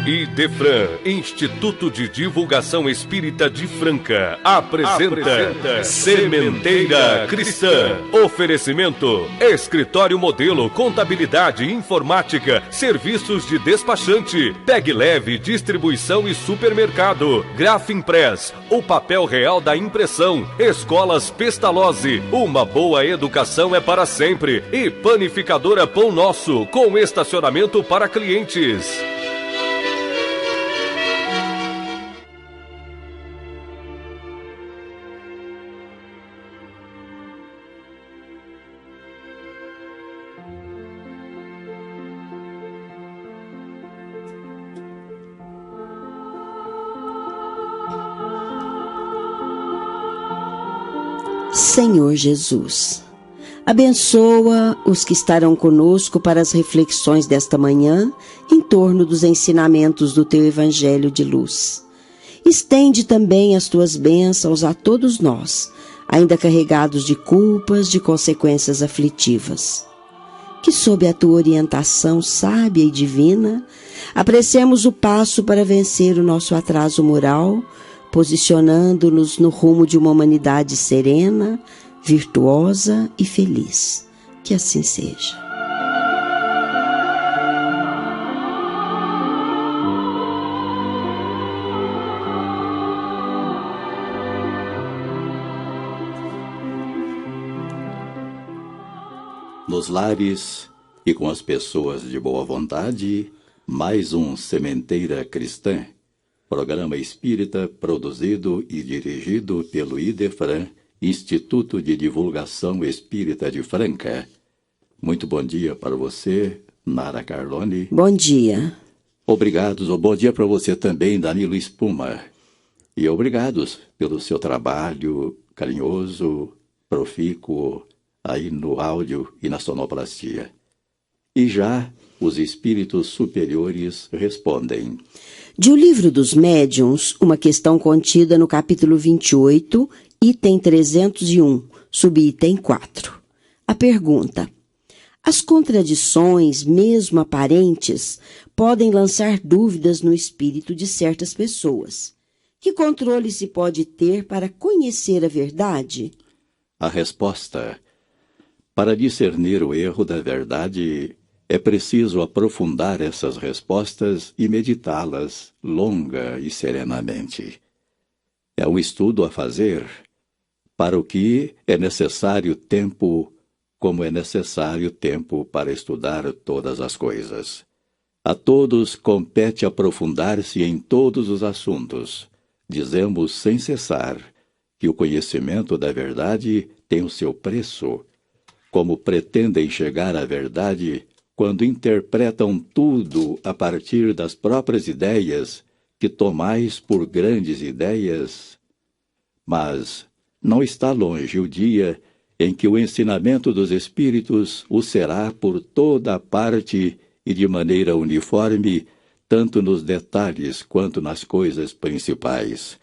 Idefran, Instituto de Divulgação Espírita de Franca, apresenta Sementeira Cristã. Oferecimento: Escritório Modelo, Contabilidade, Informática, Serviços de Despachante, Pegue Leve, Distribuição e Supermercado, Grafimpress, o papel real da impressão, Escolas Pestalozzi, uma boa educação é para sempre, e Panificadora Pão Nosso, com estacionamento para clientes. Senhor Jesus, abençoa os que estarão conosco para as reflexões desta manhã em torno dos ensinamentos do Teu Evangelho de luz. Estende também as Tuas bênçãos a todos nós, ainda carregados de culpas, de consequências aflitivas. Que sob a Tua orientação sábia e divina, apreciemos o passo para vencer o nosso atraso moral, posicionando-nos no rumo de uma humanidade serena, virtuosa e feliz. Que assim seja. Nos lares e com as pessoas de boa vontade, mais um Sementeira Cristã, programa espírita produzido e dirigido pelo Idefran, Instituto de Divulgação Espírita de Franca. Muito bom dia para você, Nara Carlone. Bom dia. Obrigados, ou bom dia para você também, Danilo Espuma. E obrigados pelo seu trabalho carinhoso, profícuo, aí no áudio e na sonoplastia. E já os espíritos superiores respondem. De O Livro dos Médiuns, uma questão contida no capítulo 28, item 301, subitem 4. A pergunta: as contradições, mesmo aparentes, podem lançar dúvidas no espírito de certas pessoas. Que controle se pode ter para conhecer a verdade? A resposta: para discernir o erro da verdade, é preciso aprofundar essas respostas e meditá-las longa e serenamente. É um estudo a fazer, para o que é necessário tempo, como é necessário tempo para estudar todas as coisas. A todos compete aprofundar-se em todos os assuntos. Dizemos sem cessar que o conhecimento da verdade tem o seu preço. Como pretendem chegar à verdade quando interpretam tudo a partir das próprias ideias que tomais por grandes ideias? Mas não está longe o dia em que o ensinamento dos Espíritos o será por toda a parte e de maneira uniforme, tanto nos detalhes quanto nas coisas principais.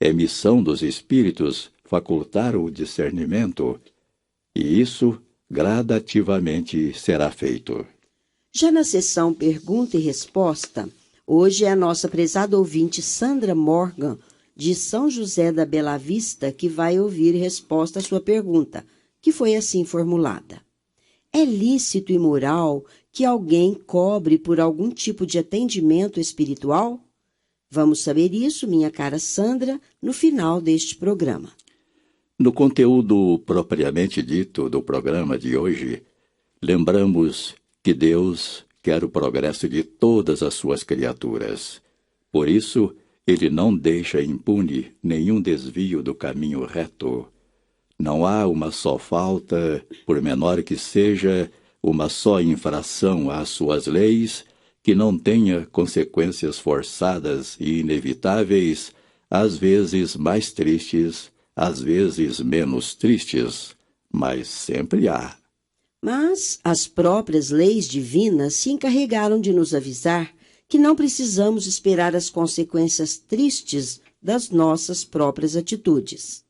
É missão dos Espíritos facultar o discernimento, e isso gradativamente será feito. Já na sessão Pergunta e Resposta, hoje é a nossa prezada ouvinte Sandra Morgan, de São José da Bela Vista, que vai ouvir resposta à sua pergunta, que foi assim formulada. É lícito e moral que alguém cobre por algum tipo de atendimento espiritual? Vamos saber isso, minha cara Sandra, no final deste programa. No conteúdo propriamente dito do programa de hoje, lembramos que Deus quer o progresso de todas as suas criaturas. Por isso, Ele não deixa impune nenhum desvio do caminho reto. Não há uma só falta, por menor que seja, uma só infração às suas leis, que não tenha consequências forçadas e inevitáveis, às vezes mais tristes, às vezes menos tristes, mas sempre há. Mas as próprias leis divinas se encarregaram de nos avisar que não precisamos esperar as consequências tristes das nossas próprias atitudes.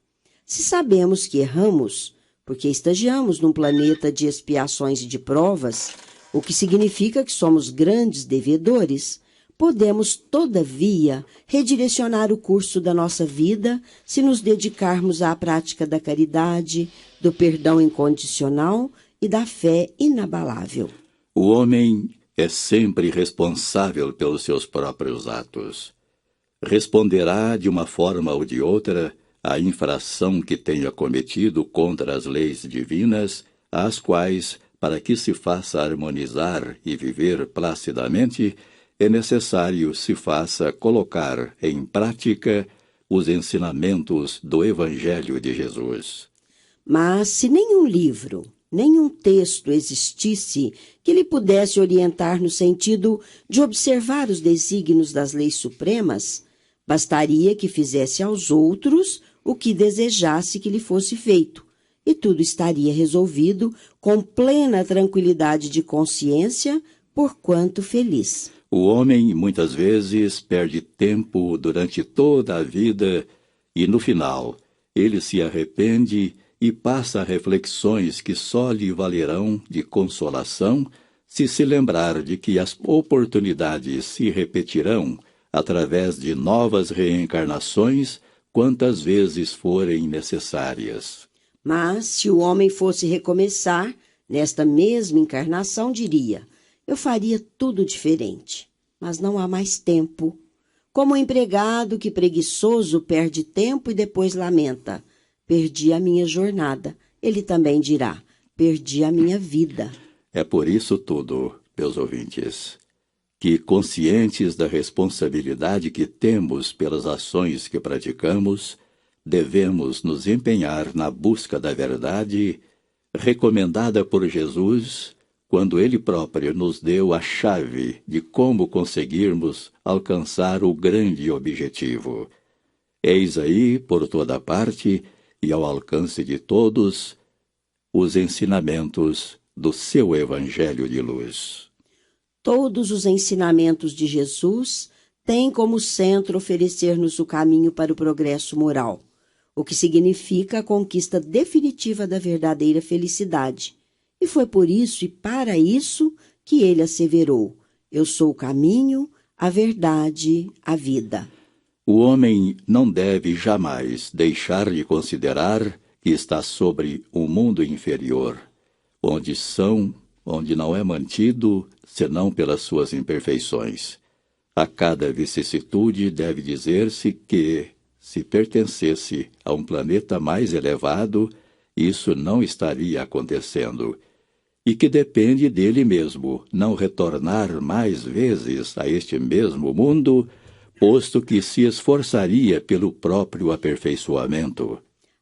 Se sabemos que erramos, porque estagiamos num planeta de expiações e de provas, o que significa que somos grandes devedores, podemos, todavia, redirecionar o curso da nossa vida se nos dedicarmos à prática da caridade, do perdão incondicional e da fé inabalável. O homem é sempre responsável pelos seus próprios atos. Responderá de uma forma ou de outra à infração que tenha cometido contra as leis divinas, às quais, para que se faça harmonizar e viver placidamente, é necessário se faça colocar em prática os ensinamentos do Evangelho de Jesus. Mas se nenhum livro, nenhum texto existisse que lhe pudesse orientar no sentido de observar os desígnios das leis supremas, bastaria que fizesse aos outros o que desejasse que lhe fosse feito, e tudo estaria resolvido com plena tranquilidade de consciência, porquanto feliz. O homem, muitas vezes, perde tempo durante toda a vida e, no final, ele se arrepende e passa reflexões que só lhe valerão de consolação se lembrar de que as oportunidades se repetirão através de novas reencarnações quantas vezes forem necessárias. Mas, se o homem fosse recomeçar, nesta mesma encarnação, diria: eu faria tudo diferente, mas não há mais tempo. Como o empregado que preguiçoso perde tempo e depois lamenta: perdi a minha jornada. Ele também dirá: perdi a minha vida. É por isso tudo, meus ouvintes, que, conscientes da responsabilidade que temos pelas ações que praticamos, devemos nos empenhar na busca da verdade, recomendada por Jesus, quando Ele próprio nos deu a chave de como conseguirmos alcançar o grande objetivo. Eis aí, por toda parte e ao alcance de todos, os ensinamentos do seu Evangelho de luz. Todos os ensinamentos de Jesus têm como centro oferecer-nos o caminho para o progresso moral, o que significa a conquista definitiva da verdadeira felicidade. E foi por isso e para isso que ele asseverou: eu sou o caminho, a verdade, a vida. O homem não deve jamais deixar de considerar que está sobre um mundo inferior, onde não é mantido senão pelas suas imperfeições. A cada vicissitude deve dizer-se que, se pertencesse a um planeta mais elevado, isso não estaria acontecendo, e que depende dele mesmo não retornar mais vezes a este mesmo mundo, posto que se esforçaria pelo próprio aperfeiçoamento.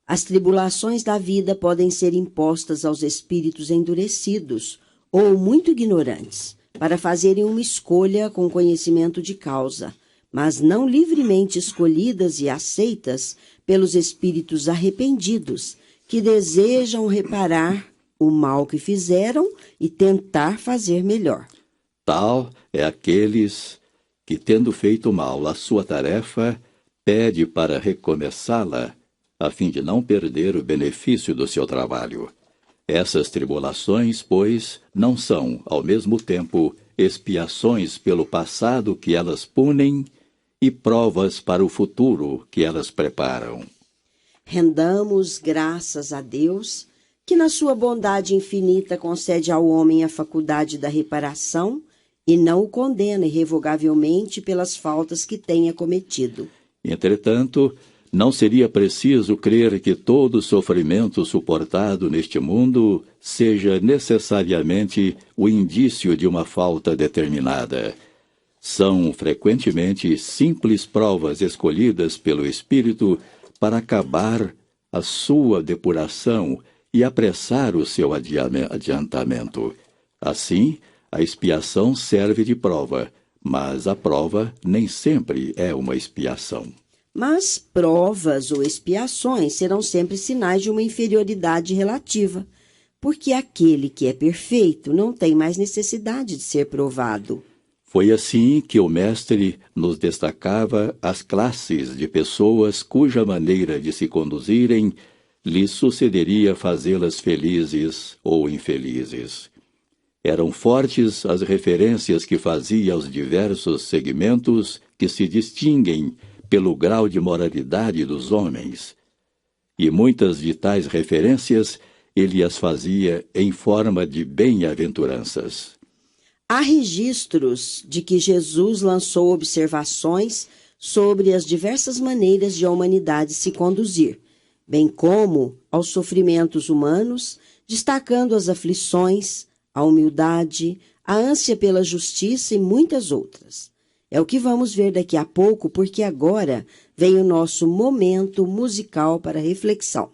As tribulações da vida podem ser impostas aos espíritos endurecidos ou muito ignorantes, para fazerem uma escolha com conhecimento de causa, mas não livremente escolhidas e aceitas pelos espíritos arrependidos, que desejam reparar o mal que fizeram e tentar fazer melhor. Tal é aqueles que, tendo feito mal a sua tarefa, pede para recomeçá-la, a fim de não perder o benefício do seu trabalho. Essas tribulações, pois, não são, ao mesmo tempo, expiações pelo passado que elas punem e provas para o futuro que elas preparam. Rendamos graças a Deus, que na sua bondade infinita concede ao homem a faculdade da reparação e não o condena irrevogavelmente pelas faltas que tenha cometido. Entretanto, não seria preciso crer que todo sofrimento suportado neste mundo seja necessariamente o indício de uma falta determinada. São frequentemente simples provas escolhidas pelo Espírito para acabar a sua depuração e apressar o seu adiantamento. Assim, a expiação serve de prova, mas a prova nem sempre é uma expiação. Mas provas ou expiações serão sempre sinais de uma inferioridade relativa, porque aquele que é perfeito não tem mais necessidade de ser provado. Foi assim que o Mestre nos destacava as classes de pessoas cuja maneira de se conduzirem lhes sucederia fazê-las felizes ou infelizes. Eram fortes as referências que fazia aos diversos segmentos que se distinguem pelo grau de moralidade dos homens. E muitas de tais referências ele as fazia em forma de bem-aventuranças. Há registros de que Jesus lançou observações sobre as diversas maneiras de a humanidade se conduzir, bem como aos sofrimentos humanos, destacando as aflições, a humildade, a ânsia pela justiça e muitas outras. É o que vamos ver daqui a pouco, porque agora vem o nosso momento musical para reflexão,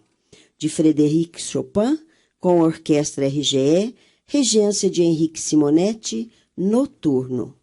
de Frédéric Chopin, com a Orquestra RGE, regência de Henrique Simonetti, Noturno.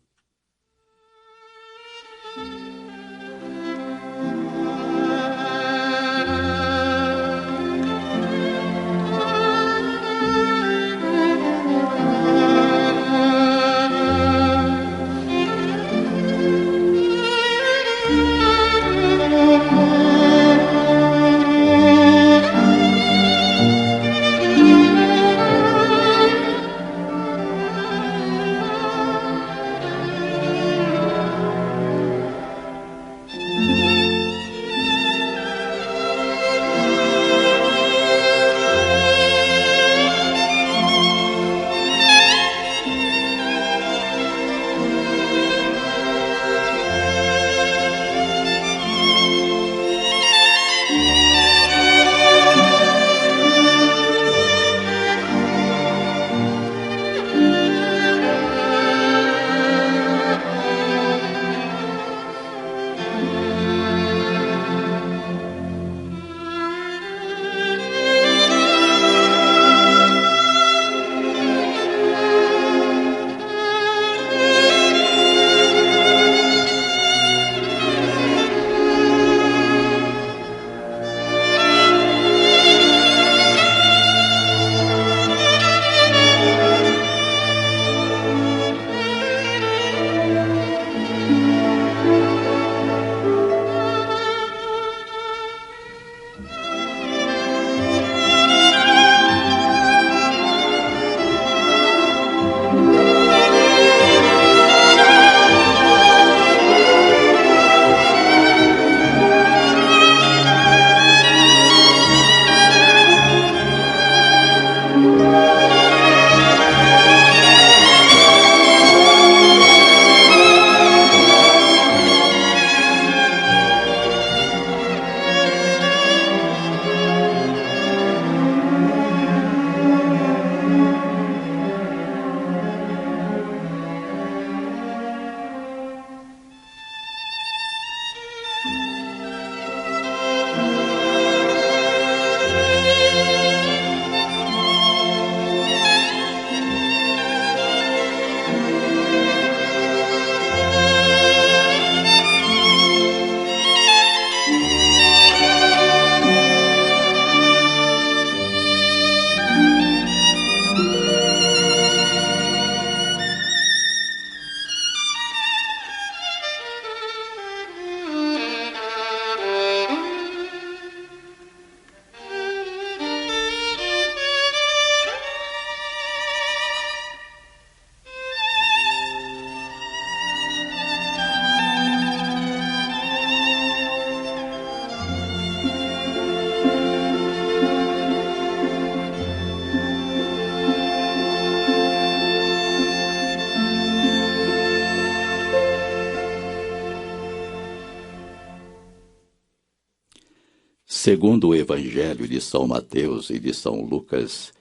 Segundo o Evangelho de São Mateus e de São Lucas,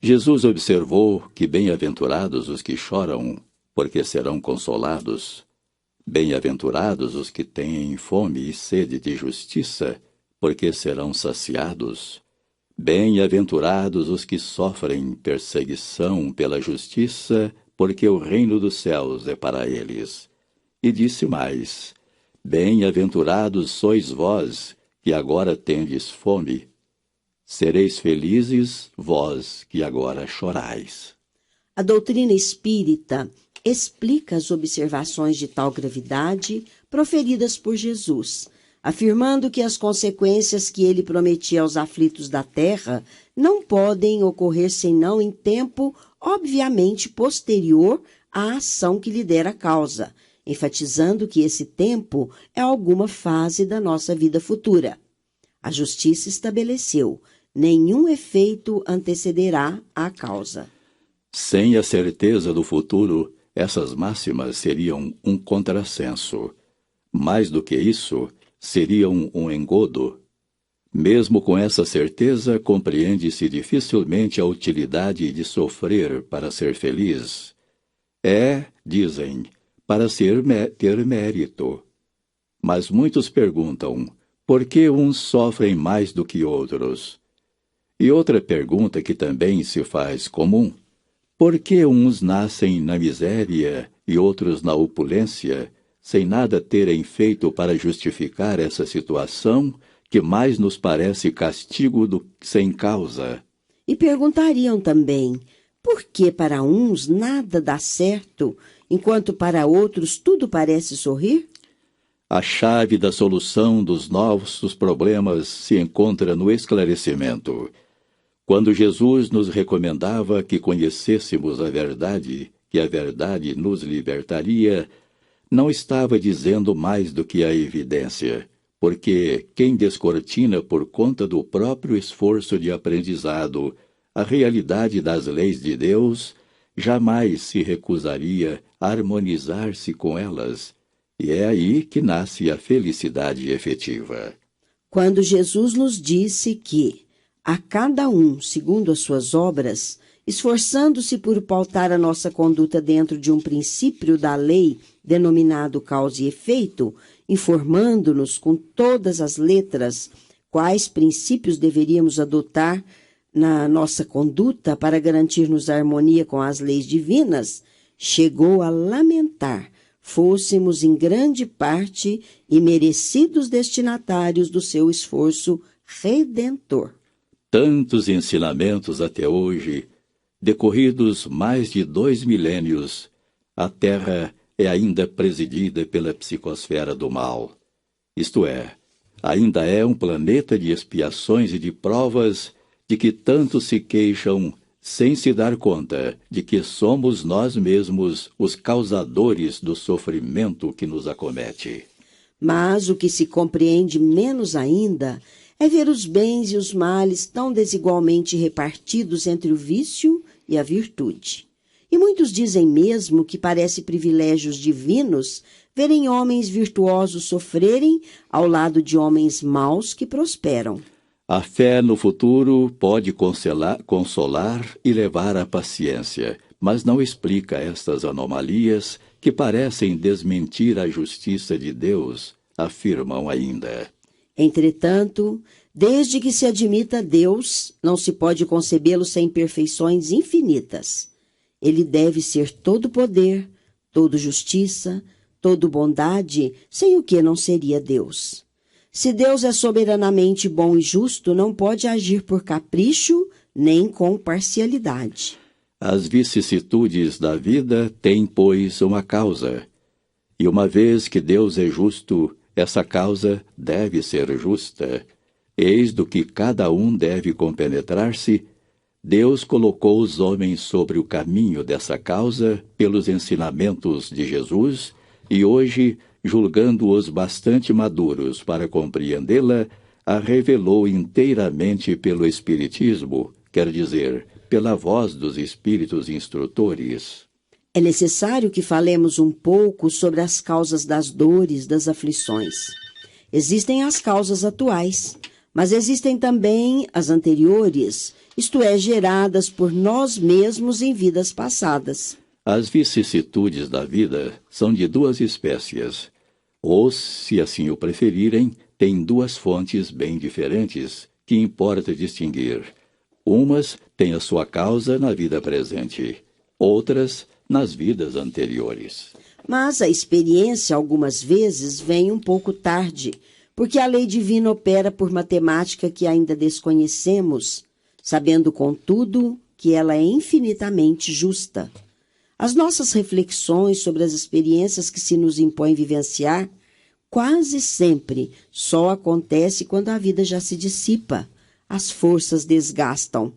Jesus observou que bem-aventurados os que choram, porque serão consolados. Bem-aventurados os que têm fome e sede de justiça, porque serão saciados. Bem-aventurados os que sofrem perseguição pela justiça, porque o reino dos céus é para eles. E disse mais: Bem-aventurados sois vós, que agora tendes fome. Sereis felizes, vós que agora chorais. A doutrina espírita explica as observações de tal gravidade proferidas por Jesus, afirmando que as consequências que ele prometia aos aflitos da terra não podem ocorrer senão em tempo obviamente posterior à ação que lhe dera causa, enfatizando que esse tempo é alguma fase da nossa vida futura. A justiça estabeleceu: nenhum efeito antecederá a causa. Sem a certeza do futuro, essas máximas seriam um contrassenso. Mais do que isso, seriam um engodo. Mesmo com essa certeza, compreende-se dificilmente a utilidade de sofrer para ser feliz. Dizem, para ter mérito. Mas muitos perguntam, por que uns sofrem mais do que outros? E outra pergunta que também se faz comum, por que uns nascem na miséria e outros na opulência, sem nada terem feito para justificar essa situação que mais nos parece castigo do que sem causa? E perguntariam também, por que para uns nada dá certo, enquanto para outros tudo parece sorrir? A chave da solução dos nossos problemas se encontra no esclarecimento. Quando Jesus nos recomendava que conhecêssemos a verdade, que a verdade nos libertaria, não estava dizendo mais do que a evidência, porque quem descortina por conta do próprio esforço de aprendizado a realidade das leis de Deus, jamais se recusaria a harmonizar-se com elas, e é aí que nasce a felicidade efetiva. Quando Jesus nos disse que a cada um, segundo as suas obras, esforçando-se por pautar a nossa conduta dentro de um princípio da lei denominado causa e efeito, informando-nos com todas as letras quais princípios deveríamos adotar na nossa conduta para garantir-nos a harmonia com as leis divinas, chegou a lamentar fôssemos em grande parte imerecidos destinatários do seu esforço redentor. Tantos ensinamentos até hoje, decorridos mais de 2 milênios, a Terra é ainda presidida pela psicosfera do mal. Isto é, ainda é um planeta de expiações e de provas de que tantos se queixam sem se dar conta de que somos nós mesmos os causadores do sofrimento que nos acomete. Mas o que se compreende menos ainda é ver os bens e os males tão desigualmente repartidos entre o vício e a virtude. E muitos dizem mesmo que parece privilégios divinos verem homens virtuosos sofrerem ao lado de homens maus que prosperam. A fé no futuro pode consolar e levar à paciência, mas não explica estas anomalias que parecem desmentir a justiça de Deus, afirmam ainda. Entretanto, desde que se admita Deus, não se pode concebê-lo sem perfeições infinitas. Ele deve ser todo poder, todo justiça, todo bondade, sem o que não seria Deus. Se Deus é soberanamente bom e justo, não pode agir por capricho nem com parcialidade. As vicissitudes da vida têm, pois, uma causa. E uma vez que Deus é justo, essa causa deve ser justa. Eis do que cada um deve compenetrar-se. Deus colocou os homens sobre o caminho dessa causa pelos ensinamentos de Jesus, e hoje, julgando-os bastante maduros para compreendê-la, a revelou inteiramente pelo Espiritismo, quer dizer, pela voz dos Espíritos instrutores. É necessário que falemos um pouco sobre as causas das dores, das aflições. Existem as causas atuais, mas existem também as anteriores, isto é, geradas por nós mesmos em vidas passadas. As vicissitudes da vida são de 2 espécies, ou, se assim o preferirem, têm 2 fontes bem diferentes, que importa distinguir. Umas têm a sua causa na vida presente, outras nas vidas anteriores. Mas a experiência, algumas vezes, vem um pouco tarde, porque a lei divina opera por matemática que ainda desconhecemos, sabendo, contudo, que ela é infinitamente justa. As nossas reflexões sobre as experiências que se nos impõe vivenciar, quase sempre só acontece quando a vida já se dissipa, as forças desgastam.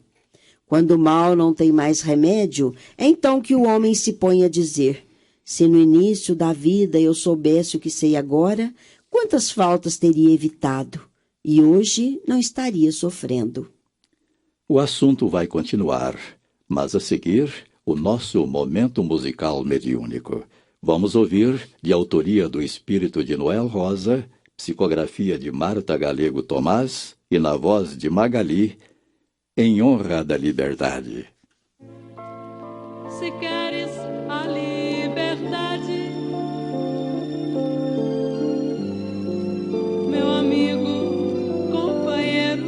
Quando o mal não tem mais remédio, é então que o homem se põe a dizer: se no início da vida eu soubesse o que sei agora, quantas faltas teria evitado, e hoje não estaria sofrendo. O assunto vai continuar, mas a seguir, o nosso momento musical mediúnico. Vamos ouvir, de autoria do espírito de Noel Rosa, psicografia de Marta Galego Tomás e na voz de Magali, Em Honra da Liberdade. Se queres a liberdade, meu amigo, companheiro,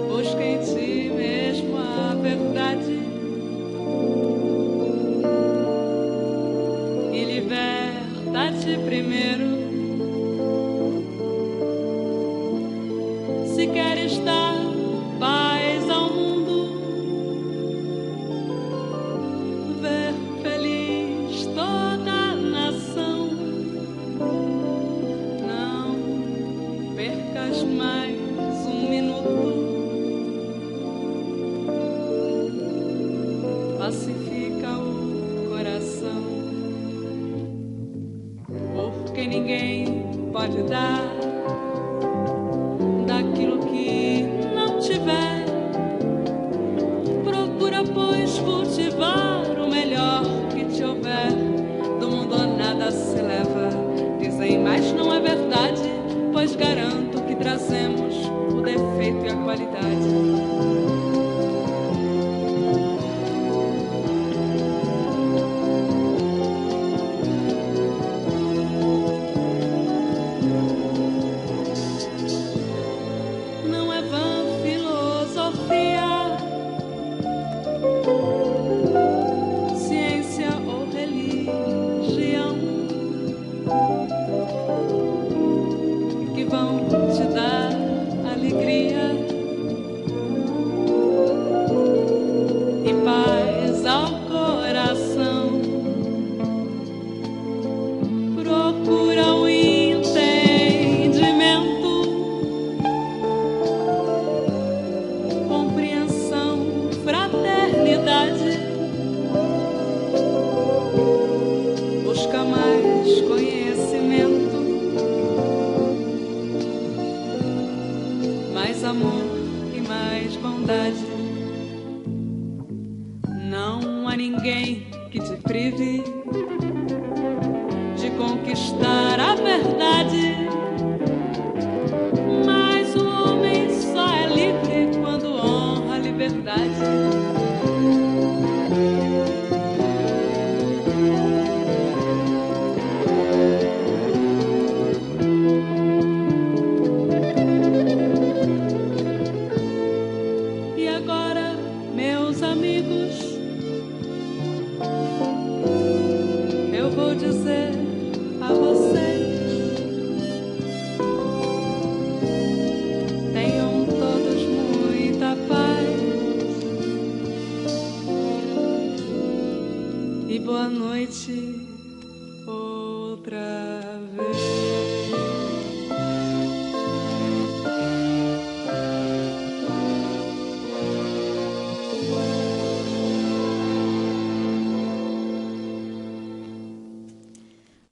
busca em ti mesmo a verdade e liberta-te primeiro. Se queres dar paz ao mundo, ver feliz toda a nação, não percas mais um minuto, pacifica o coração, porque ninguém pode dar daquilo que não tiver. Procura, pois, cultivar o melhor que te houver. Do mundo nada se leva, dizem, mas não é verdade, pois garanto que trazemos o defeito e a qualidade.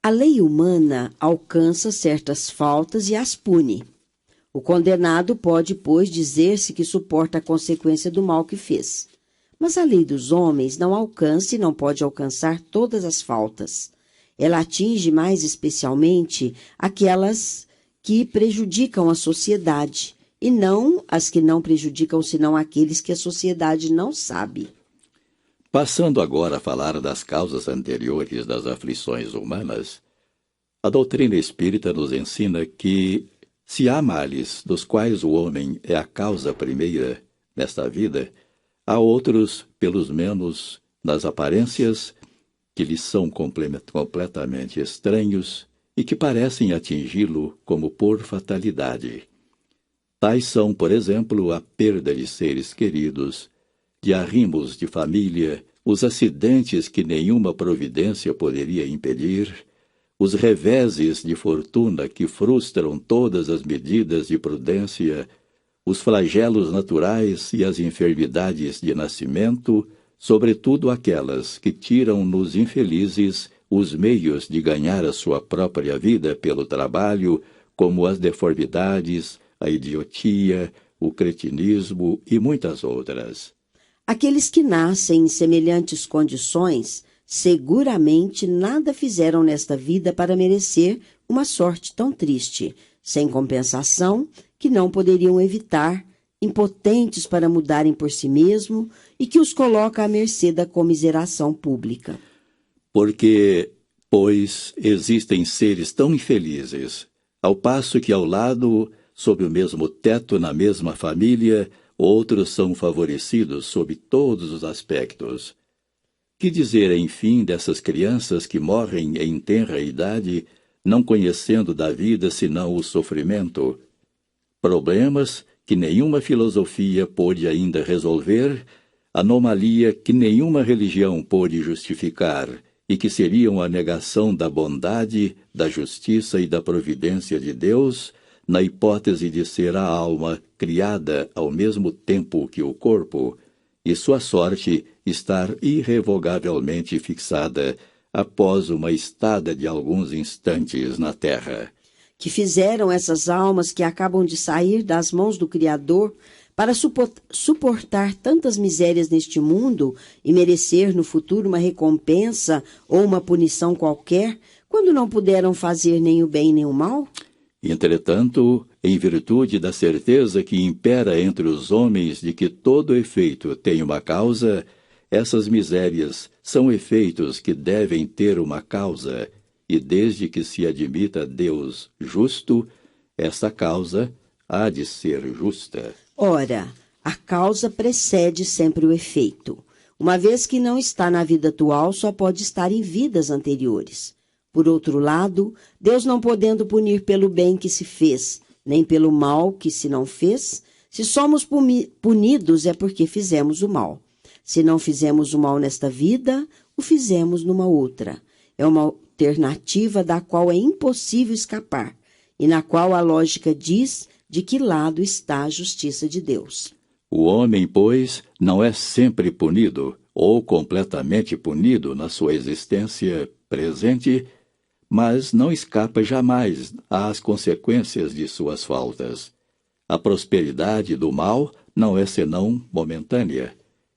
A lei humana alcança certas faltas e as pune. O condenado pode, pois, dizer-se que suporta a consequência do mal que fez. Mas a lei dos homens não alcança e não pode alcançar todas as faltas. Ela atinge mais especialmente aquelas que prejudicam a sociedade, e não as que não prejudicam senão aqueles que a sociedade não sabe. Passando agora a falar das causas anteriores das aflições humanas, a doutrina espírita nos ensina que, se há males dos quais o homem é a causa primeira nesta vida, há outros, pelos menos nas aparências, que lhe são completamente estranhos e que parecem atingi-lo como por fatalidade. Tais são, por exemplo, a perda de seres queridos, de arrimos de família, os acidentes que nenhuma providência poderia impedir, os reveses de fortuna que frustram todas as medidas de prudência, os flagelos naturais e as enfermidades de nascimento, sobretudo aquelas que tiram nos infelizes os meios de ganhar a sua própria vida pelo trabalho, como as deformidades, a idiotia, o cretinismo e muitas outras. Aqueles que nascem em semelhantes condições seguramente nada fizeram nesta vida para merecer uma sorte tão triste, sem compensação, que não poderiam evitar, impotentes para mudarem por si mesmo e que os coloca à mercê da comiseração pública. Porque, pois, existem seres tão infelizes, ao passo que ao lado, sob o mesmo teto, na mesma família, outros são favorecidos sob todos os aspectos. Que dizer, enfim, dessas crianças que morrem em tenra idade, não conhecendo da vida senão o sofrimento? Problemas que nenhuma filosofia pôde ainda resolver, anomalia que nenhuma religião pôde justificar, e que seriam a negação da bondade, da justiça e da providência de Deus, na hipótese de ser a alma criada ao mesmo tempo que o corpo, e sua sorte estar irrevogavelmente fixada após uma estada de alguns instantes na terra. Que fizeram essas almas que acabam de sair das mãos do Criador para suportar tantas misérias neste mundo e merecer no futuro uma recompensa ou uma punição qualquer, quando não puderam fazer nem o bem nem o mal? Entretanto, em virtude da certeza que impera entre os homens de que todo efeito tem uma causa, essas misérias são efeitos que devem ter uma causa, e desde que se admita Deus justo, essa causa há de ser justa. Ora, a causa precede sempre o efeito. Uma vez que não está na vida atual, só pode estar em vidas anteriores. Por outro lado, Deus não podendo punir pelo bem que se fez, nem pelo mal que se não fez, se somos punidos é porque fizemos o mal. Se não fizemos o mal nesta vida, o fizemos numa outra. É uma alternativa da qual é impossível escapar, e na qual a lógica diz de que lado está a justiça de Deus. O homem, pois, não é sempre punido, ou completamente punido na sua existência presente, mas não escapa jamais às consequências de suas faltas. A prosperidade do mal não é senão momentânea,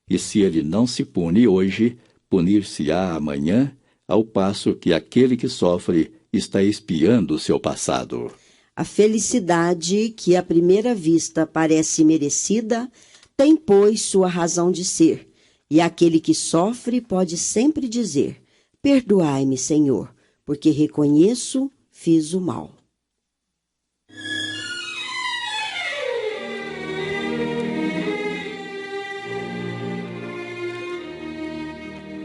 e se ele não se pune hoje, punir-se-á amanhã, ao passo que aquele que sofre está expiando o seu passado. A felicidade, que à primeira vista parece merecida, tem, pois, sua razão de ser, e aquele que sofre pode sempre dizer: perdoai-me, Senhor, porque reconheço, fiz o mal.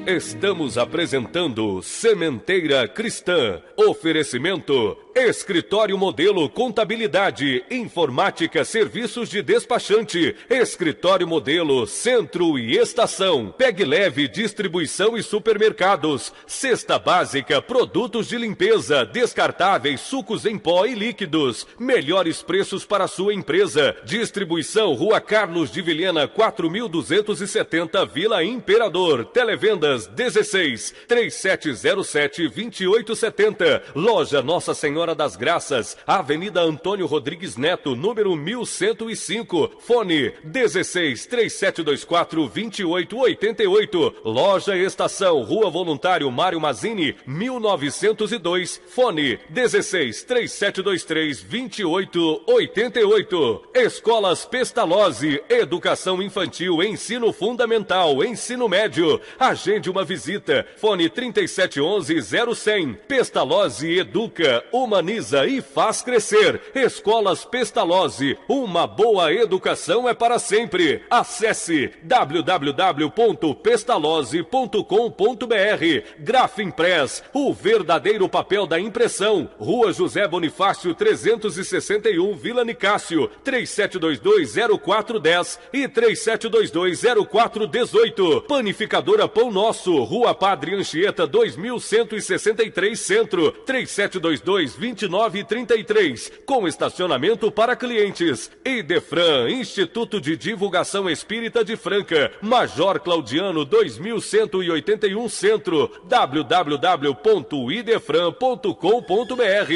Estamos apresentando Sementeira Cristã. Oferecimento: Escritório Modelo Contabilidade, Informática, Serviços de Despachante, Escritório Modelo Centro e Estação, Pegue Leve Distribuição e Supermercados, Cesta Básica, Produtos de Limpeza, Descartáveis, Sucos em Pó e Líquidos, melhores preços para sua empresa. Distribuição Rua Carlos de Vilhena, 4270, Vila Imperador. Televendas 16 3707 2870. Loja Nossa Senhora das Graças, Avenida Antônio Rodrigues Neto, número 1105. Fone 16 3724 2888. Loja Estação, Rua Voluntário Mário Mazzini, 1902. Fone 16 3723 2888. Escolas Pestalozzi, Educação Infantil, Ensino Fundamental, Ensino Médio. Agende uma visita. Fone 3711-0100. Pestalozzi Educa, uma humaniza e faz crescer. Escolas Pestalozzi, uma boa educação é para sempre. Acesse www.pestalozzi.com.br. Grafimpress, o verdadeiro papel da impressão. Rua José Bonifácio 361, Vila Nicásio, 3722-0410 e 3722-0418. Panificadora Pão Nosso, Rua Padre Anchieta 2163 Centro, 3722-2933, com estacionamento para clientes. Idefran, Instituto de Divulgação Espírita de Franca, Major Claudiano 2181 Centro, www.idefran.com.br.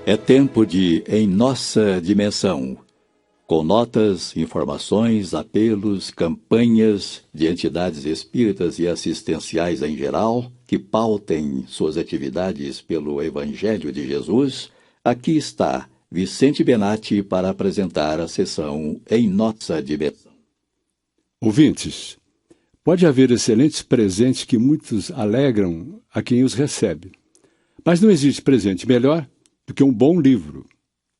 É tempo de Em Nossa Dimensão, com notas, informações, apelos, campanhas de entidades espíritas e assistenciais em geral que pautem suas atividades pelo Evangelho de Jesus. Aqui está Vicente Benatti para apresentar a sessão Em Nossa Dimensão. Ouvintes, pode haver excelentes presentes que muitos alegram a quem os recebe, mas não existe presente melhor do que um bom livro.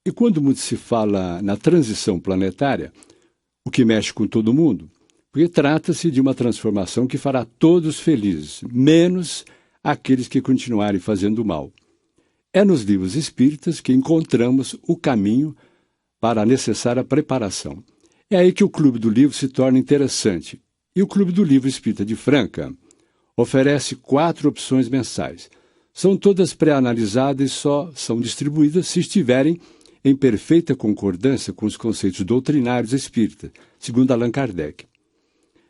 E quando muito se fala na transição planetária, o que mexe com todo mundo, porque trata-se de uma transformação que fará todos felizes, menos aqueles que continuarem fazendo mal. É nos livros espíritas que encontramos o caminho para a necessária preparação. É aí que o Clube do Livro se torna interessante. E o Clube do Livro Espírita de Franca oferece 4 opções mensais. São todas pré-analisadas e só são distribuídas se estiverem em perfeita concordância com os conceitos doutrinários espíritas, segundo Allan Kardec.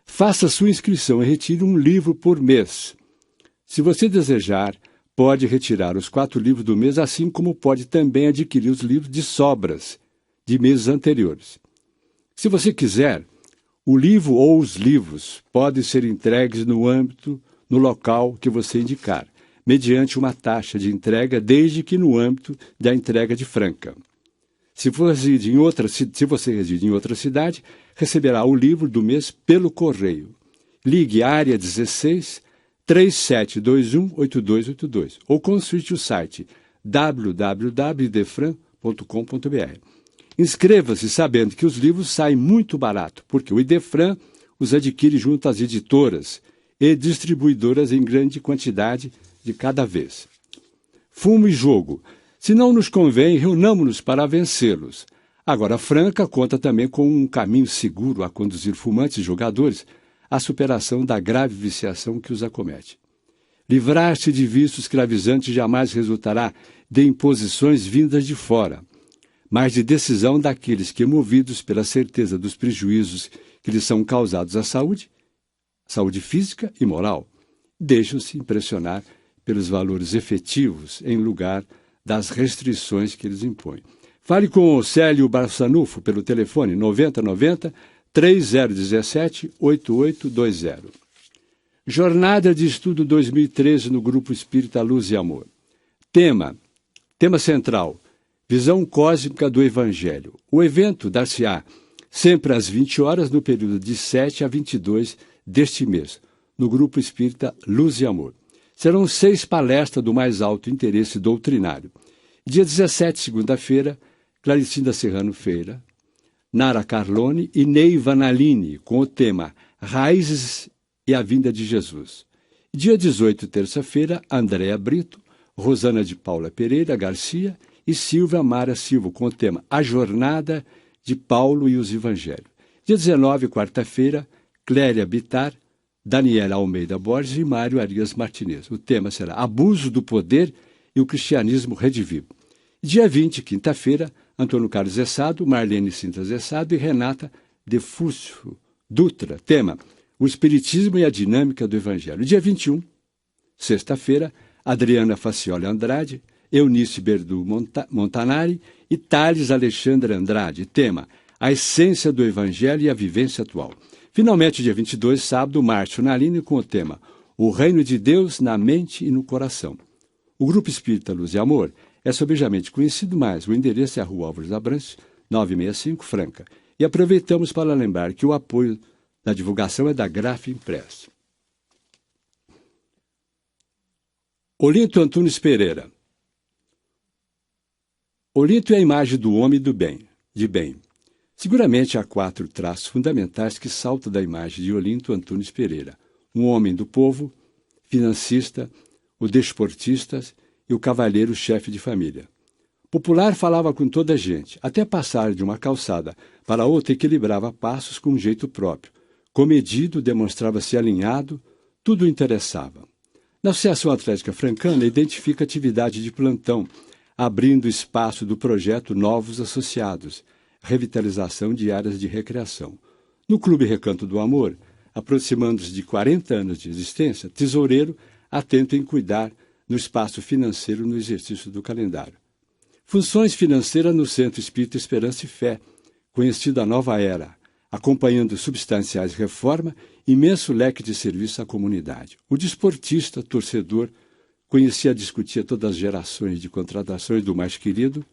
Faça sua inscrição e retire um livro por mês. Se você desejar, pode retirar os 4 livros do mês, assim como pode também adquirir os livros de sobras de meses anteriores. Se você quiser, o livro ou os livros podem ser entregues no local que você indicar, mediante uma taxa de entrega, desde que no âmbito da entrega de Franca. Se você reside em outra cidade, receberá o livro do mês pelo correio. Ligue área 16 3721-8282 ou consulte o site www.idefran.com.br. Inscreva-se sabendo que os livros saem muito barato, porque o Idefran os adquire junto às editoras e distribuidoras em grande quantidade de cada vez. Fumo e jogo. Se não nos convém, reunamos-nos para vencê-los. Agora, Franca conta também com um caminho seguro a conduzir fumantes e jogadores à superação da grave viciação que os acomete. Livrar-se de vícios escravizantes jamais resultará de imposições vindas de fora, mas de decisão daqueles que, movidos pela certeza dos prejuízos que lhes são causados à saúde física e moral, deixam-se impressionar pelos valores efetivos em lugar das restrições que eles impõem. Fale com o Célio Barçanufo pelo telefone 9090-3017-8820. Jornada de Estudo 2013 no Grupo Espírita Luz e Amor. Tema central, Visão Cósmica do Evangelho. O evento dar-se-á sempre às 20 horas no período de 7 a 22 deste mês, no Grupo Espírita Luz e Amor. Serão 6 palestras do mais alto interesse doutrinário. Dia 17, segunda-feira, Claricinda Serrano Feira, Nara Carlone e Neiva Nalini, com o tema Raízes e a Vinda de Jesus. Dia 18, terça-feira, Andréa Brito, Rosana de Paula Pereira Garcia e Silvia Mara Silva, com o tema A Jornada de Paulo e os Evangelhos. Dia 19, quarta-feira, Cléria Bittar, Daniela Almeida Borges e Mário Arias Martinez. O tema será Abuso do Poder e o Cristianismo Redivivo. Dia 20, quinta-feira, Antônio Carlos Zessado, Marlene Sintra Zessado e Renata Defúcio Dutra. Tema, o Espiritismo e a Dinâmica do Evangelho. Dia 21, sexta-feira, Adriana Facioli Andrade, Eunice Berdu Montanari e Thales Alexandre Andrade. Tema: a essência do Evangelho e a vivência atual. Finalmente, dia 22, sábado, Márcio Nalini com o tema O Reino de Deus na Mente e no Coração. O Grupo Espírita Luz e Amor é sobejamente conhecido, mas o endereço é a Rua Álvares Abrantes, 965, Franca. E aproveitamos para lembrar que o apoio da divulgação é da Graf Impress. Olinto Antunes Pereira. Olinto é a imagem do homem do bem, de bem. Seguramente há 4 traços fundamentais que saltam da imagem de Olinto Antunes Pereira: um homem do povo, financista, o desportista e o cavalheiro chefe de família. Popular, falava com toda a gente, até passar de uma calçada para outra equilibrava passos com um jeito próprio. Comedido, demonstrava-se alinhado, tudo o interessava. Na Associação Atlética Francana, identifica atividade de plantão, abrindo espaço do projeto Novos Associados, revitalização de áreas de recreação. No Clube Recanto do Amor, aproximando-se de 40 anos de existência, tesoureiro atento em cuidar no espaço financeiro no exercício do calendário. Funções financeiras no Centro Espírita Esperança e Fé, conhecido a Nova Era, acompanhando substanciais reforma e imenso leque de serviço à comunidade. O desportista, torcedor, conhecia e discutia todas as gerações de contratações do mais querido,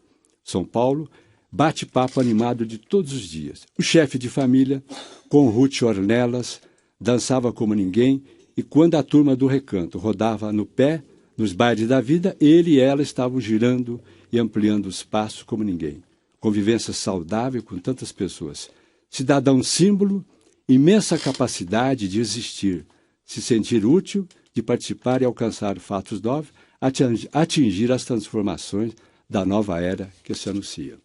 São Paulo, bate-papo animado de todos os dias. O chefe de família, com Ruth Ornelas, dançava como ninguém e quando a turma do recanto rodava no pé, nos bailes da vida, ele e ela estavam girando e ampliando os passos como ninguém. Convivência saudável com tantas pessoas. Cidadão símbolo, imensa capacidade de existir, se sentir útil, de participar e alcançar fatos novos, atingir as transformações da nova era que se anuncia.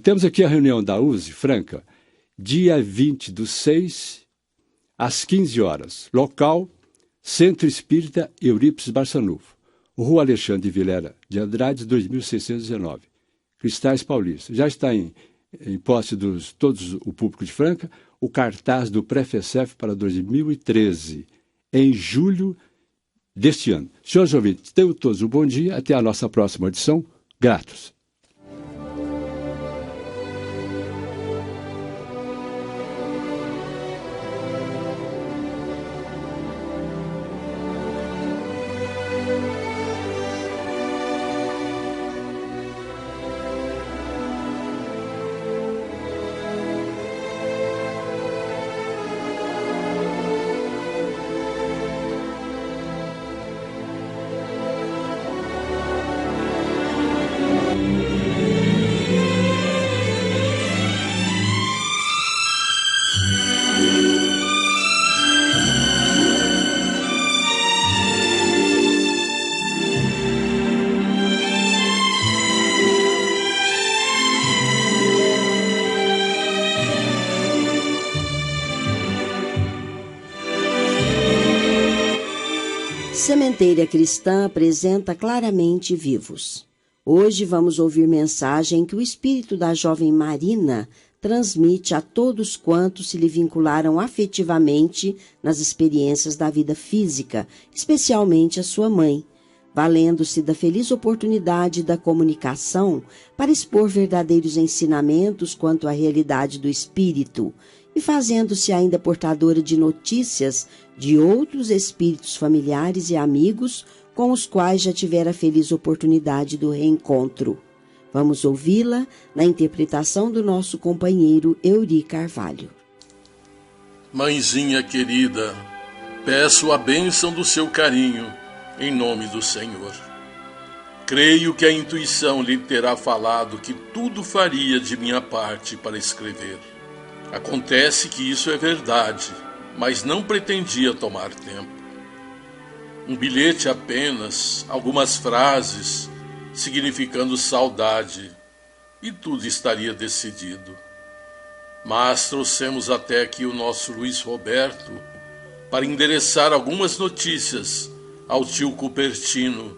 Temos aqui a reunião da USE, Franca, dia 20/6, às 15 horas. Local, Centro Espírita Eurípides Barçanufo, Rua Alexandre Vilera de Andrade, 2619, Cristais Paulista. Já está em posse de todos o público de Franca o cartaz do Pré-FECEF para 2013, em julho deste ano. Senhores ouvintes, tenham todos um bom dia. Até a nossa próxima edição. Gratos. Sementeira Cristã apresenta Claramente Vivos. Hoje vamos ouvir mensagem que o espírito da jovem Marina transmite a todos quantos se lhe vincularam afetivamente nas experiências da vida física, especialmente a sua mãe, valendo-se da feliz oportunidade da comunicação para expor verdadeiros ensinamentos quanto à realidade do espírito, e fazendo-se ainda portadora de notícias de outros espíritos familiares e amigos com os quais já tivera a feliz oportunidade do reencontro. Vamos ouvi-la na interpretação do nosso companheiro Euri Carvalho. Mãezinha querida, peço a bênção do seu carinho, em nome do Senhor. Creio que a intuição lhe terá falado que tudo faria de minha parte para escrever. Acontece que isso é verdade, mas não pretendia tomar tempo. Um bilhete apenas, algumas frases, significando saudade, e tudo estaria decidido. Mas trouxemos até aqui o nosso Luiz Roberto para endereçar algumas notícias ao tio Cupertino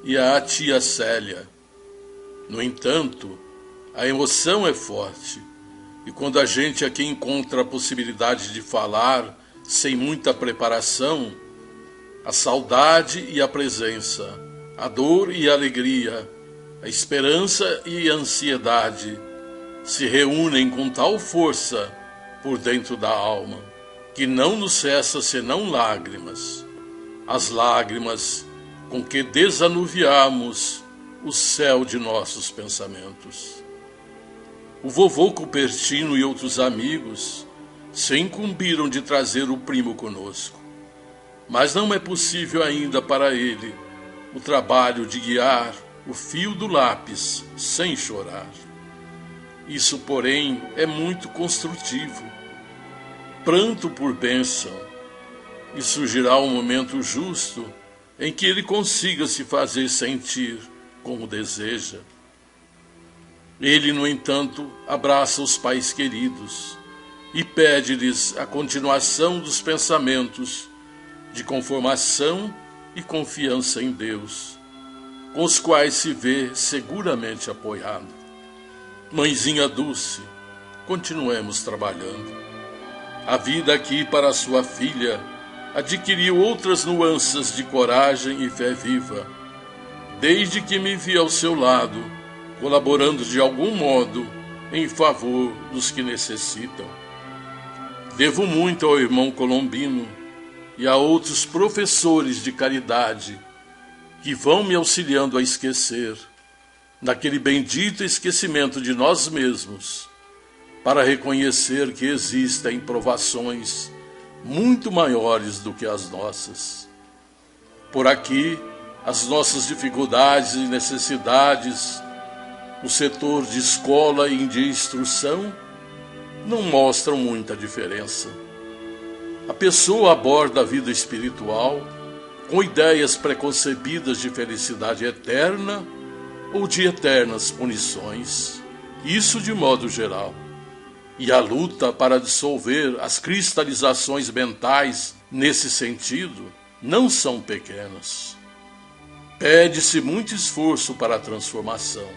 e à tia Célia. No entanto, a emoção é forte. E quando a gente aqui encontra a possibilidade de falar sem muita preparação, a saudade e a presença A dor e a alegria, a esperança e a ansiedade se reúnem com tal força por dentro da alma, que não nos cessa senão lágrimas. As lágrimas com que desanuviamos o céu de nossos pensamentos. O vovô Cupertino e outros amigos se incumbiram de trazer o primo conosco, mas não é possível ainda para ele o trabalho de guiar o fio do lápis sem chorar. Isso, porém, é muito construtivo. Pranto por bênção, e surgirá um momento justo em que ele consiga se fazer sentir como deseja. Ele, no entanto, abraça os pais queridos e pede-lhes a continuação dos pensamentos de conformação e confiança em Deus, com os quais se vê seguramente apoiado. Mãezinha Dulce, continuemos trabalhando. A vida aqui para sua filha adquiriu outras nuances de coragem e fé viva, desde que me vi ao seu lado, colaborando de algum modo em favor dos que necessitam. Devo muito ao irmão Colombino e a outros professores de caridade que vão me auxiliando a esquecer, naquele bendito esquecimento de nós mesmos, para reconhecer que existem provações muito maiores do que as nossas. Por aqui, as nossas dificuldades e necessidades no setor de escola e de instrução não mostram muita diferença. A pessoa aborda a vida espiritual com ideias preconcebidas de felicidade eterna ou de eternas punições, isso de modo geral. E a luta para dissolver as cristalizações mentais nesse sentido não são pequenas. Pede-se muito esforço para a transformação,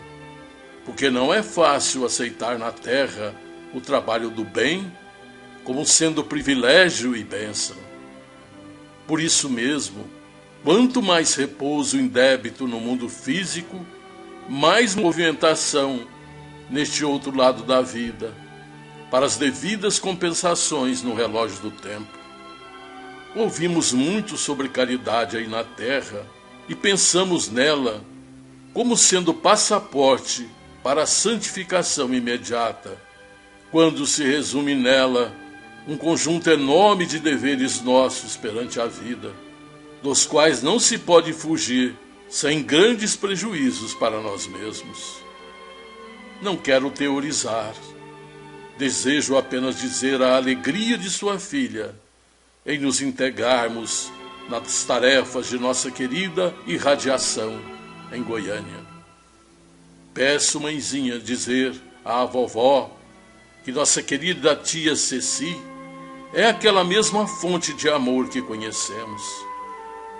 porque não é fácil aceitar na terra o trabalho do bem como sendo privilégio e bênção. Por isso mesmo, quanto mais repouso em débito no mundo físico, mais movimentação neste outro lado da vida, para as devidas compensações no relógio do tempo. Ouvimos muito sobre caridade aí na terra e pensamos nela como sendo passaporte para a santificação imediata, quando se resume nela um conjunto enorme de deveres nossos perante a vida, dos quais não se pode fugir sem grandes prejuízos para nós mesmos. Não quero teorizar. Desejo apenas dizer a alegria de sua filha em nos integrarmos nas tarefas de nossa querida irradiação em Goiânia. Peço, mãezinha, dizer à vovó que nossa querida tia Ceci é aquela mesma fonte de amor que conhecemos,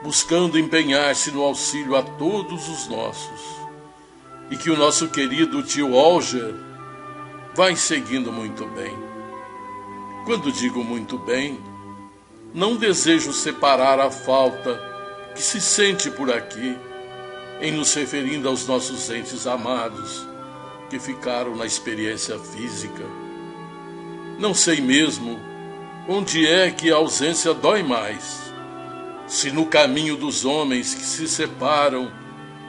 buscando empenhar-se no auxílio a todos os nossos, e que o nosso querido tio Alger vai seguindo muito bem. Quando digo muito bem, não desejo separar a falta que se sente por aqui, em nos referindo aos nossos entes amados que ficaram na experiência física. Não sei mesmo onde é que a ausência dói mais, se no caminho dos homens que se separam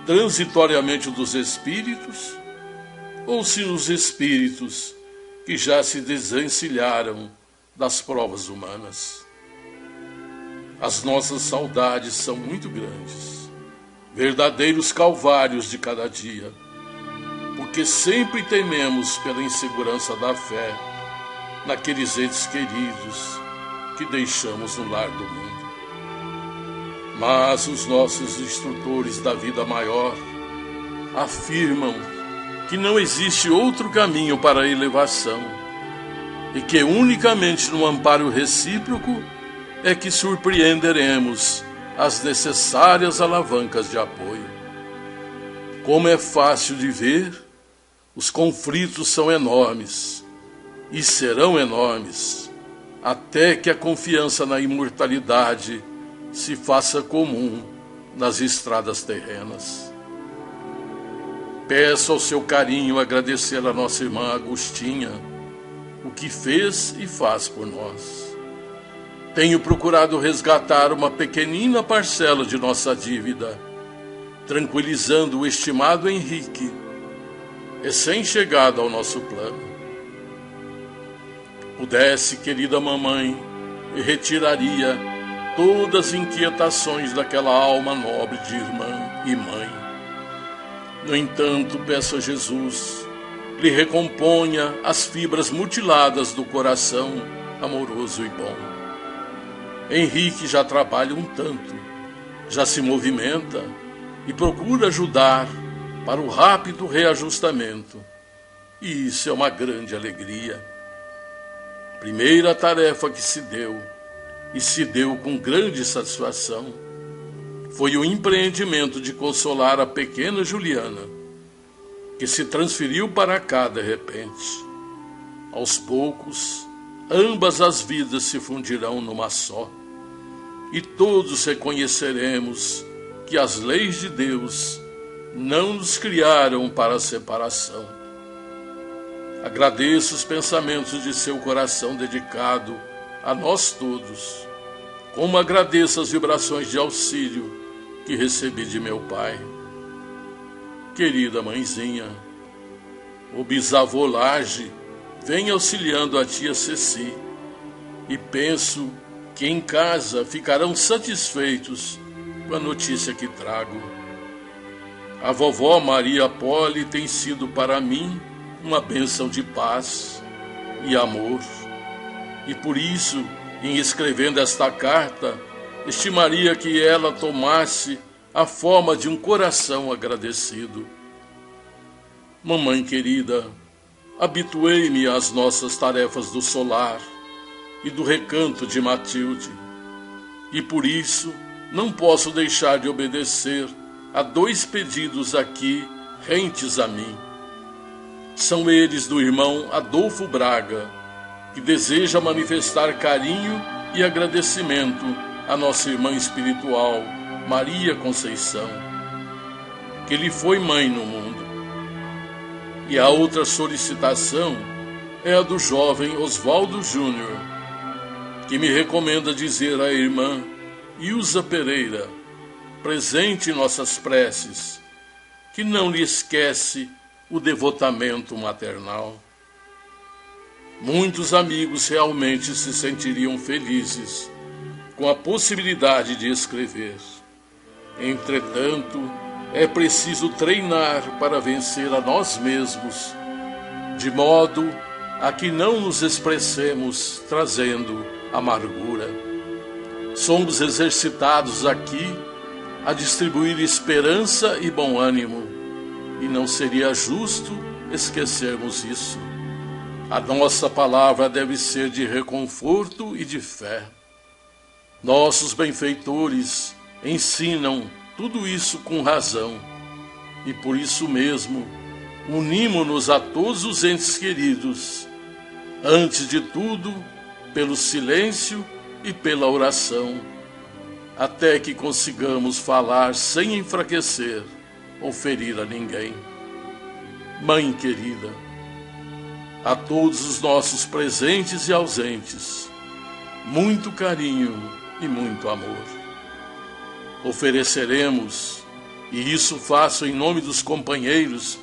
transitoriamente dos espíritos, ou se nos espíritos que já se desencilharam das provas humanas. As nossas saudades são muito grandes, verdadeiros calvários de cada dia, porque sempre tememos pela insegurança da fé naqueles entes queridos que deixamos no lar do mundo. Mas os nossos instrutores da vida maior afirmam que não existe outro caminho para a elevação e que unicamente no amparo recíproco é que surpreenderemos as necessárias alavancas de apoio. Como é fácil de ver, os conflitos são enormes e serão enormes até que a confiança na imortalidade se faça comum nas estradas terrenas. Peço ao seu carinho agradecer a nossa irmã Agostinha o que fez e faz por nós. Tenho procurado resgatar uma pequenina parcela de nossa dívida, tranquilizando o estimado Henrique, recém-chegado ao nosso plano. Pudesse, querida mamãe, e retiraria todas as inquietações daquela alma nobre de irmã e mãe. No entanto, peço a Jesus, lhe recomponha as fibras mutiladas do coração amoroso e bom. Henrique já trabalha um tanto, já se movimenta e procura ajudar para o rápido reajustamento. E isso é uma grande alegria. Primeira tarefa que se deu, e se deu com grande satisfação, foi o empreendimento de consolar a pequena Juliana, que se transferiu para cá de repente. Aos poucos, ambas as vidas se fundirão numa só, e todos reconheceremos que as leis de Deus não nos criaram para a separação. Agradeço os pensamentos de seu coração dedicado a nós todos, como agradeço as vibrações de auxílio que recebi de meu pai. Querida mãezinha, o bisavô Laje vem auxiliando a tia Ceci, e penso que em casa ficarão satisfeitos com a notícia que trago. A vovó Maria Poli tem sido para mim uma bênção de paz e amor, e por isso, em escrevendo esta carta, estimaria que ela tomasse a forma de um coração agradecido. Mamãe querida, habituei-me às nossas tarefas do solar e do recanto de Matilde, e por isso não posso deixar de obedecer a 2 pedidos aqui rentes a mim. São eles do irmão Adolfo Braga, que deseja manifestar carinho e agradecimento à nossa irmã espiritual, Maria Conceição, que lhe foi mãe no mundo. E a outra solicitação é a do jovem Oswaldo Júnior, que me recomenda dizer à irmã Ilza Pereira, presente em nossas preces, que não lhe esquece o devotamento maternal. Muitos amigos realmente se sentiriam felizes com a possibilidade de escrever. Entretanto, é preciso treinar para vencer a nós mesmos, de modo a que não nos expressemos trazendo amargura. Somos exercitados aqui a distribuir esperança e bom ânimo, e não seria justo esquecermos isso. A nossa palavra deve ser de reconforto e de fé. Nossos benfeitores ensinam tudo isso com razão, e por isso mesmo unimo-nos a todos os entes queridos, antes de tudo pelo silêncio e pela oração, até que consigamos falar sem enfraquecer ou ferir a ninguém. Mãe querida, a todos os nossos presentes e ausentes, muito carinho e muito amor. Ofereceremos, e isso faço em nome dos companheiros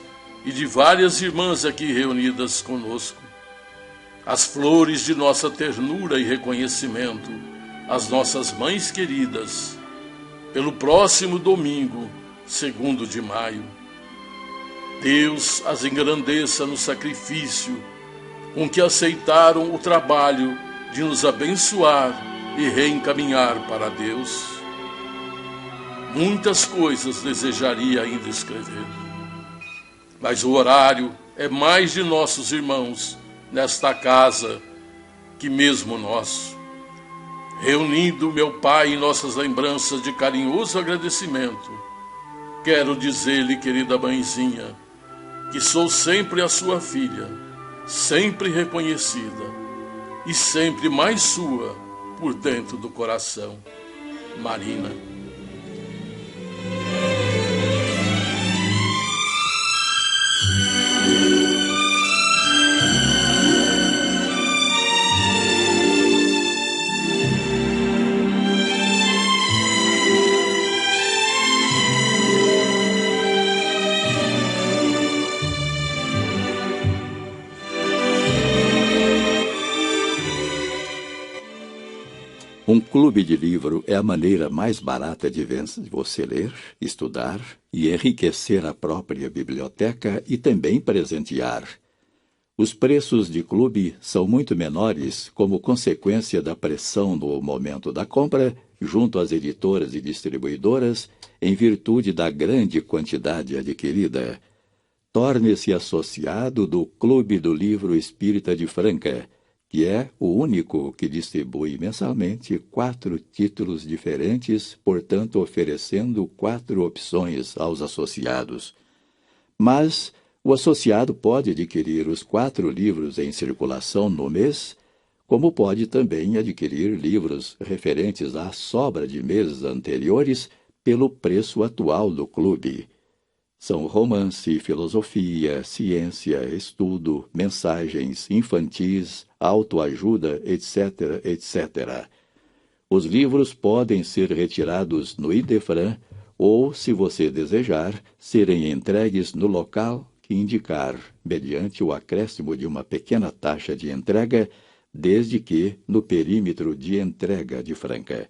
e de várias irmãs aqui reunidas conosco, as flores de nossa ternura e reconhecimento às nossas mães queridas, pelo próximo domingo, 2º de maio. Deus as engrandeça no sacrifício com que aceitaram o trabalho de nos abençoar e reencaminhar para Deus. Muitas coisas desejaria ainda escrever, mas o horário é mais de nossos irmãos nesta casa que mesmo nosso. Reunindo meu pai em nossas lembranças de carinhoso agradecimento, quero dizer-lhe, querida mãezinha, que sou sempre a sua filha, sempre reconhecida e sempre mais sua por dentro do coração. Marina. clube de livro é a maneira mais barata de você ler, estudar e enriquecer a própria biblioteca e também presentear. Os preços de clube são muito menores como consequência da pressão no momento da compra junto às editoras e distribuidoras em virtude da grande quantidade adquirida. Torne-se associado do Clube do Livro Espírita de Franca, que é o único que distribui mensalmente 4 títulos diferentes, portanto oferecendo 4 opções aos associados. Mas o associado pode adquirir os 4 livros em circulação no mês, como pode também adquirir livros referentes à sobra de meses anteriores pelo preço atual do clube. São romance, filosofia, ciência, estudo, mensagens infantis, autoajuda, etc., etc. Os livros podem ser retirados no Idefran ou, se você desejar, serem entregues no local que indicar, mediante o acréscimo de uma pequena taxa de entrega, desde que no perímetro de entrega de Franca.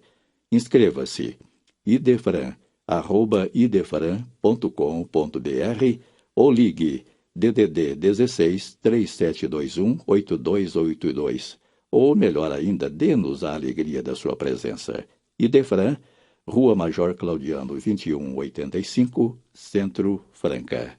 Inscreva-se. idefran@idefran.com.br ou ligue DDD 16 3721 8282. Ou, melhor ainda, dê-nos a alegria da sua presença. Idefran, Rua Major Claudiano 2185, Centro, Franca.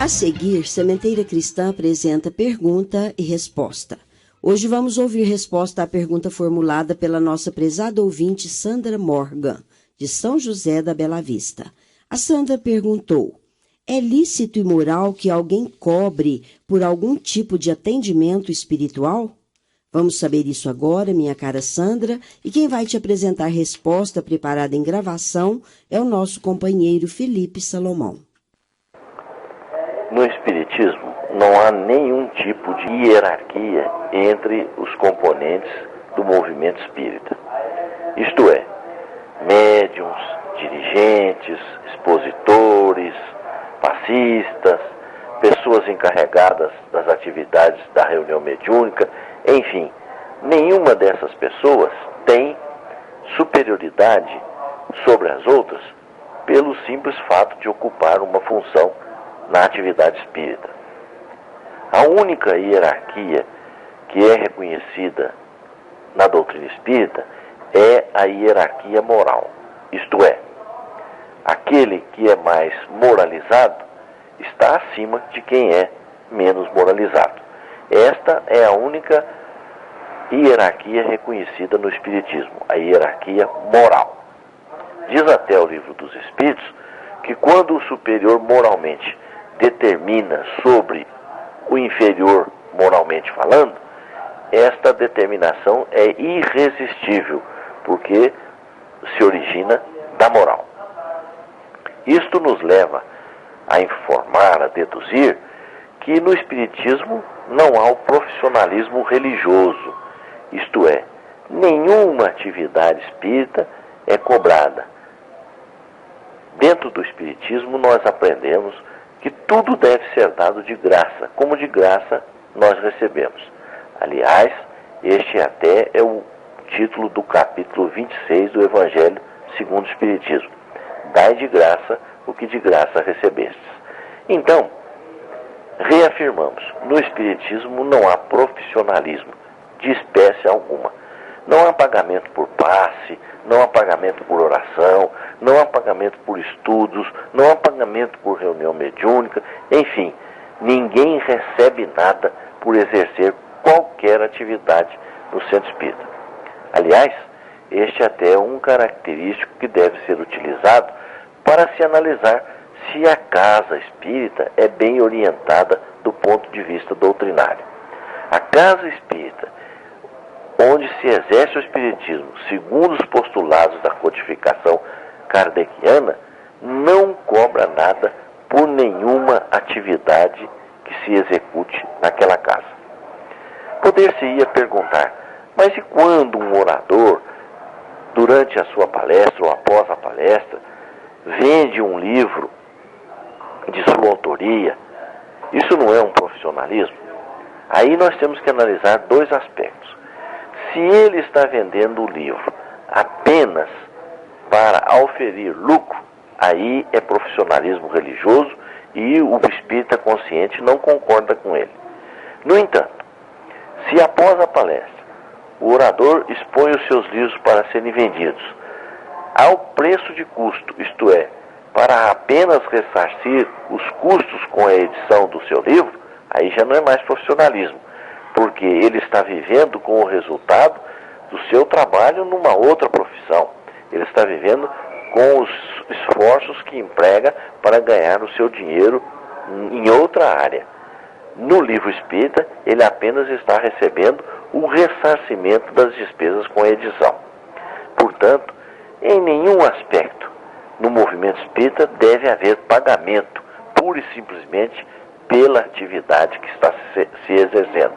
A seguir, Sementeira Cristã apresenta pergunta e resposta. Hoje vamos ouvir resposta à pergunta formulada pela nossa prezada ouvinte Sandra Morgan, de São José da Bela Vista. A Sandra perguntou: é lícito e moral que alguém cobre por algum tipo de atendimento espiritual? Vamos saber isso agora, minha cara Sandra, e quem vai te apresentar a resposta preparada em gravação é o nosso companheiro Felipe Salomão. No Espiritismo, não há nenhum tipo de hierarquia entre os componentes do movimento espírita. Isto é, médiuns, dirigentes, expositores, passistas, pessoas encarregadas das atividades da reunião mediúnica, enfim, nenhuma dessas pessoas tem superioridade sobre as outras pelo simples fato de ocupar uma função na atividade espírita. A única hierarquia que é reconhecida na doutrina espírita é a hierarquia moral. Isto é, aquele que é mais moralizado está acima de quem é menos moralizado. Esta é a única hierarquia reconhecida no Espiritismo, a hierarquia moral. Diz até o Livro dos Espíritos que quando o superior moralmente determina sobre o inferior moralmente falando, esta determinação é irresistível, porque se origina da moral. Isto nos leva a informar, a deduzir, que no Espiritismo não há o profissionalismo religioso, isto é, nenhuma atividade espírita é cobrada. Dentro do Espiritismo nós aprendemos que tudo deve ser dado de graça, como de graça nós recebemos. Aliás, este até é o título do capítulo 26 do Evangelho segundo o Espiritismo. Dai de graça o que de graça recebestes. Então, reafirmamos, no Espiritismo não há profissionalismo de espécie alguma. Não há pagamento por passe, não há pagamento por oração, não há pagamento por estudos, não há pagamento por reunião mediúnica, enfim, ninguém recebe nada por exercer qualquer atividade no centro espírita. Aliás, este até é um característico que deve ser utilizado para se analisar se a casa espírita é bem orientada do ponto de vista doutrinário. A casa espírita, onde se exerce o espiritismo segundo os postulados da codificação kardeciana, não cobra nada por nenhuma atividade que se execute naquela casa. Poder-se-ia perguntar, mas e quando um orador, durante a sua palestra ou após a palestra, vende um livro de sua autoria? Isso não é um profissionalismo? Aí nós temos que analisar dois aspectos. Se ele está vendendo o livro apenas para auferir lucro, aí é profissionalismo religioso e o espírita consciente não concorda com ele. No entanto, se após a palestra o orador expõe os seus livros para serem vendidos ao preço de custo, isto é, para apenas ressarcir os custos com a edição do seu livro, aí já não é mais profissionalismo, porque ele está vivendo com o resultado do seu trabalho numa outra profissão. Ele está vivendo com os esforços que emprega para ganhar o seu dinheiro em outra área. No livro espírita, ele apenas está recebendo o ressarcimento das despesas com a edição. Portanto, em nenhum aspecto no movimento espírita deve haver pagamento, pura e simplesmente pela atividade que está se exercendo.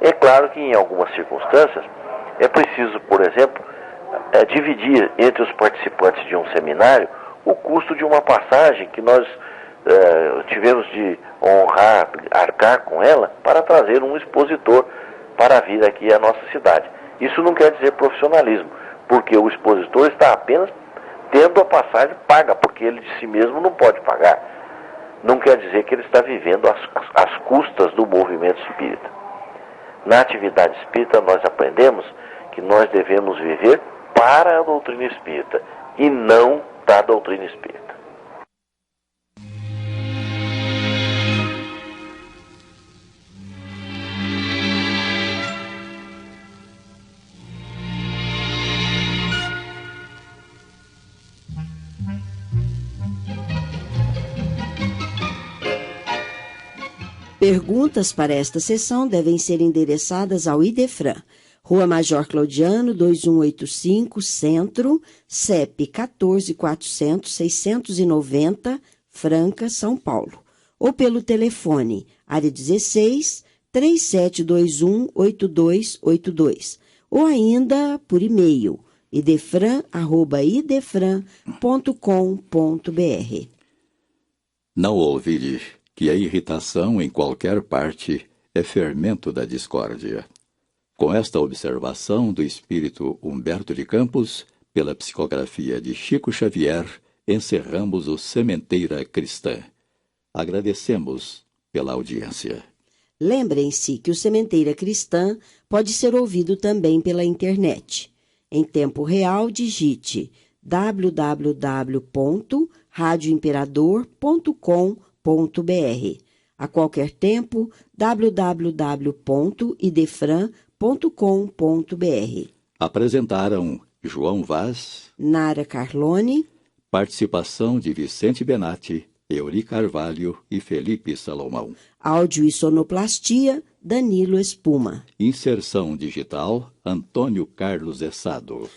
É claro que em algumas circunstâncias é preciso, por exemplo, dividir entre os participantes de um seminário o custo de uma passagem que nós tivemos de honrar, arcar com ela, para trazer um expositor para vir aqui à nossa cidade. Isso não quer dizer profissionalismo, porque o expositor está apenas tendo a passagem paga, porque ele de si mesmo não pode pagar. Não quer dizer que ele está vivendo às custas do movimento espírita. Na atividade espírita nós aprendemos que nós devemos viver para a doutrina espírita e não da doutrina espírita. Perguntas para esta sessão devem ser endereçadas ao Idefran, Rua Major Claudiano, 2185, Centro, CEP 14.400.690, Franca, São Paulo. Ou pelo telefone, área 16, 3721-8282. Ou ainda por e-mail, idefran@idefran.com.br. Não ouvide que a irritação em qualquer parte é fermento da discórdia. Com esta observação do espírito Humberto de Campos, pela psicografia de Chico Xavier, encerramos o Sementeira Cristã. Agradecemos pela audiência. Lembrem-se que o Sementeira Cristã pode ser ouvido também pela internet. Em tempo real, digite www.radioimperador.com.br. A qualquer tempo, www.idefran.com.br. Apresentaram João Vaz, Nara Carlone, participação de Vicente Benatti, Euri Carvalho e Felipe Salomão. Áudio e sonoplastia, Danilo Espuma. Inserção digital, Antônio Carlos Essado.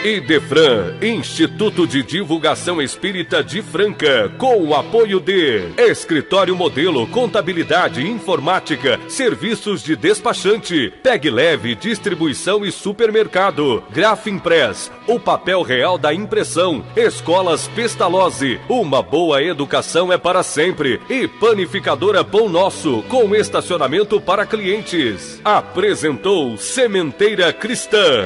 Idefran, Instituto de Divulgação Espírita de Franca, com o apoio de Escritório Modelo, Contabilidade, Informática, Serviços de Despachante, Peg Leve, Distribuição e Supermercado, Grafimpress, o papel real da impressão, Escolas Pestalozzi, uma boa educação é para sempre, e Panificadora Pão Nosso, com estacionamento para clientes. Apresentou Sementeira Cristã.